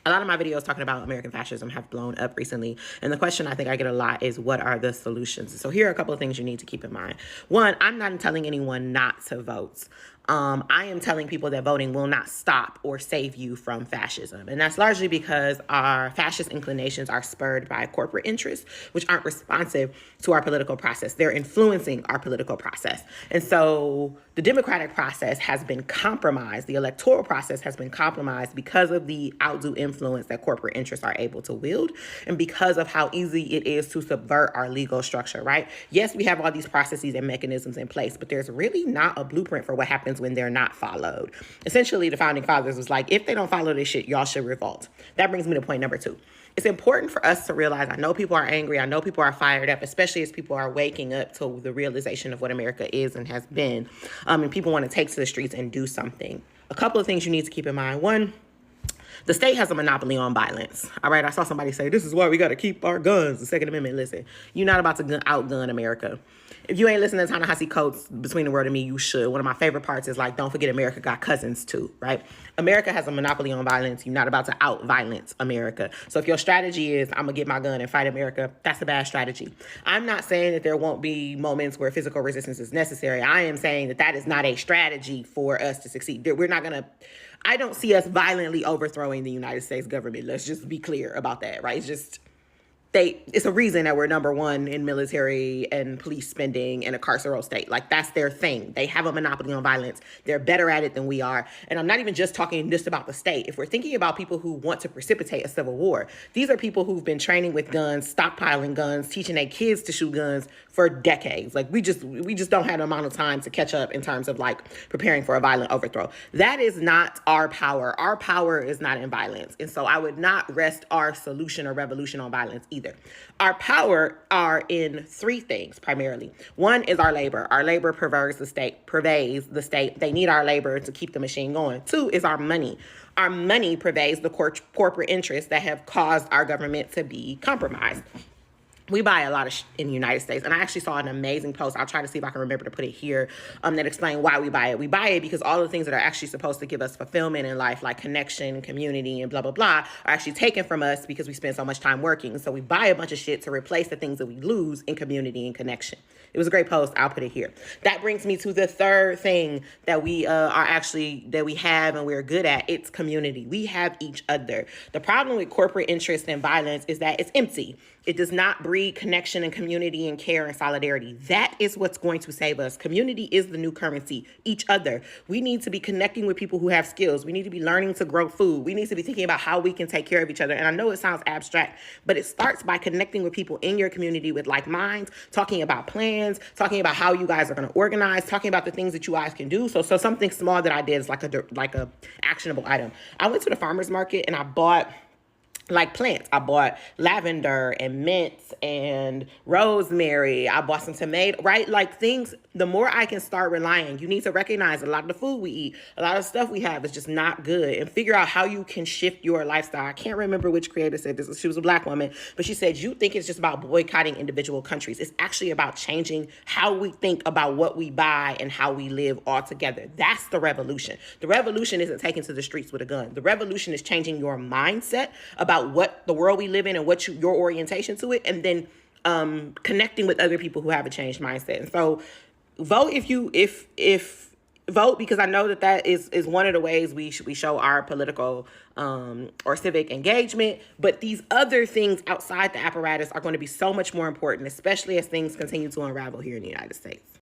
A lot of my videos talking about American fascism have blown up recently. And the question I think I get a lot is, what are the solutions? So here are a couple of things you need to keep in mind. One, I'm not telling anyone not to vote. I am telling people that voting will not stop or save you from fascism. And that's largely because our fascist inclinations are spurred by corporate interests, which aren't responsive to our political process. They're influencing our political process. And so the democratic process has been compromised. The electoral process has been compromised because of the outdo influence that corporate interests are able to wield, and because of how easy it is to subvert our legal structure, right? Yes, we have all these processes and mechanisms in place, but there's really not a blueprint for what happens when they're not followed. Essentially, the founding fathers was like, if they don't follow this shit, y'all should revolt. That brings me to point number 2. It's important for us to realize, I know people are angry, I know people are fired up, especially as people are waking up to the realization of what America is and has been, and people want to take to the streets and do something. A couple of things you need to keep in mind. One, the state has a monopoly on violence. All right, I saw somebody say, this is why we got to keep our guns. The Second Amendment, listen, you're not about to outgun America. If you ain't listening to Ta-Nehisi Coates' Between the World and Me, you should. One of my favorite parts is like, don't forget America got cousins too, right? America has a monopoly on violence. You're not about to out-violence America. So if your strategy is, I'm going to get my gun and fight America, that's a bad strategy. I'm not saying that there won't be moments where physical resistance is necessary. I am saying that that is not a strategy for us to succeed. We're not going to... I don't see us violently overthrowing the United States government. Let's just be clear about that, right? It's a reason that we're number 1 in military and police spending in a carceral state. Like, that's their thing. They have a monopoly on violence. They're better at it than we are. And I'm not even just talking just about the state. If we're thinking about people who want to precipitate a civil war, these are people who've been training with guns, stockpiling guns, teaching their kids to shoot guns for decades. Like, we just don't have the amount of time to catch up in terms of like preparing for a violent overthrow. That is not our power. Our power is not in violence. And so I would not rest our solution or revolution on violence either. Our power are in 3 things primarily. One is our labor. Our labor pervades the state. They need our labor to keep the machine going. 2 is our money. Our money pervades the corporate interests that have caused our government to be compromised. We buy a lot of in the United States. And I actually saw an amazing post. I'll try to see if I can remember to put it here, that explain why we buy it. We buy it because all the things that are actually supposed to give us fulfillment in life, like connection, community, and blah, blah, blah, are actually taken from us because we spend so much time working. So we buy a bunch of shit to replace the things that we lose in community and connection. It was a great post. I'll put it here. That brings me to the 3rd thing that we that we have and we're good at. It's community. We have each other. The problem with corporate interest and violence is that it's empty. It does not breed connection and community and care and solidarity. That is what's going to save us. Community is the new currency. Each other. We need to be connecting with people who have skills. We need to be learning to grow food. We need to be thinking about how we can take care of each other. And I know it sounds abstract, but it starts by connecting with people in your community with like minds, talking about plans, talking about how you guys are going to organize, talking about the things that you guys can do. So something small that I did is like a actionable item. I went to the farmer's market and I bought like plants. I bought lavender and mint and rosemary. I bought some tomato, right? Like things, the more I can start relying, you need to recognize a lot of the food we eat, a lot of stuff we have is just not good, and figure out how you can shift your lifestyle. I can't remember which creator said this. She was a Black woman, but she said, you think it's just about boycotting individual countries. It's actually about changing how we think about what we buy and how we live altogether. That's the revolution. The revolution isn't taking to the streets with a gun. The revolution is changing your mindset about what the world we live in and what your orientation to it, and then connecting with other people who have a changed mindset. And so vote if vote, because I know that is one of the ways we show our political or civic engagement. But these other things outside the apparatus are going to be so much more important, especially as things continue to unravel here in the United States.